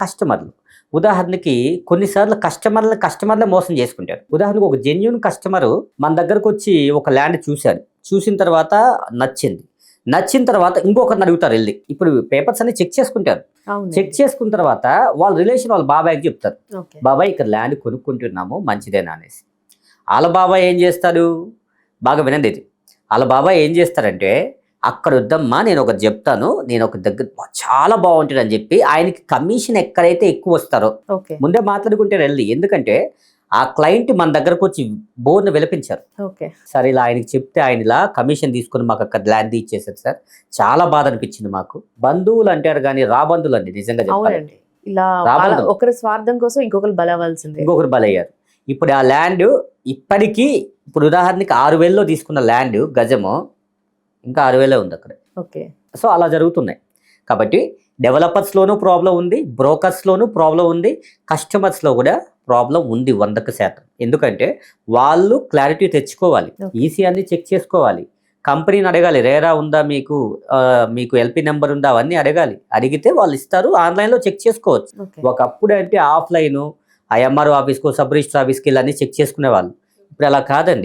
కస్టమర్లు. ఉదాహరణకి కొన్నిసార్లు కస్టమర్లే మోసం చేసుకుంటారు. ఉదాహరణకు ఒక జెన్యూన్ కస్టమరు మన దగ్గరకొచ్చి ఒక ల్యాండ్ చూశారు. చూసిన తర్వాత నచ్చింది. నచ్చిన తర్వాత ఇంకొకరిని అడుగుతారు వెళ్ళి. ఇప్పుడు పేపర్స్ అన్ని చెక్ చేసుకుంటారు. చెక్ చేసుకున్న తర్వాత వాళ్ళ రిలేషన్ వాళ్ళ బాబాయ్కి చెప్తారు. బాబాయ్ ఇక్కడ ల్యాండ్ కొనుక్కుంటున్నాము మంచిదేనా అనేసి. వాళ్ళ బాబాయ్ ఏం చేస్తాడు, బాగా వినండి ఇది. వాళ్ళ బాబాయ్ ఏం చేస్తారంటే, అక్కడ వద్దమ్మా నేను ఒకటి చెప్తాను, నేను ఒక దగ్గర చాలా బాగుంటుంది అని చెప్పి ఆయనకి కమిషన్ ఎక్కడైతే ఎక్కువ వస్తారో ముందే మాట్లాడుకుంటే వెళ్ళి. ఎందుకంటే ఆ క్లయింట్ మన దగ్గరకు వచ్చి బోర్ను విలపించారు. సార్ ఇలా ఆయనకి చెప్తే ఆయన ఇలా కమిషన్ తీసుకుని మాకు అక్కడ ల్యాండ్ ఇచ్చేసారు సార్, చాలా బాధ అనిపించింది మాకు. బంధువులు అంటారు కానీ రాబంధువులు అండి నిజంగా చెప్పాలంటే. ఒకరి స్వార్థం కోసం ఇంకొకరు బలయ్యారు. ఇప్పుడు ఆ ల్యాండ్ ఇప్పటికీ ఇప్పుడు ఉదాహరణకి 6,000లో తీసుకున్న ల్యాండ్ గజము ఇంకా 6,000 ఉంది అక్కడ. సో అలా జరుగుతున్నాయి. కాబట్టి డెవలపర్స్లోనూ ప్రాబ్లం ఉంది, బ్రోకర్స్లోనూ ప్రాబ్లం ఉంది, కస్టమర్స్లో కూడా ప్రాబ్లం ఉంది 100%. ఎందుకంటే వాళ్ళు క్లారిటీ తెచ్చుకోవాలి, ఈసీ అన్ని చెక్ చేసుకోవాలి, కంపెనీని అడగాలి, రేరా ఉందా మీకు ఎల్పి నెంబర్ ఉందా అవన్నీ అడగాలి. అడిగితే వాళ్ళు ఇస్తారు, ఆన్లైన్లో చెక్ చేసుకోవచ్చు. ఒకప్పుడు అంటే ఆఫ్లైన్ ఆ ఎంఆర్ఓ ఆఫీస్కో సబ్ రిజిస్టర్ ఆఫీస్కి వెళ్ళి అన్ని చెక్ చేసుకునే వాళ్ళు. ఇప్పుడు అలా కాదండి.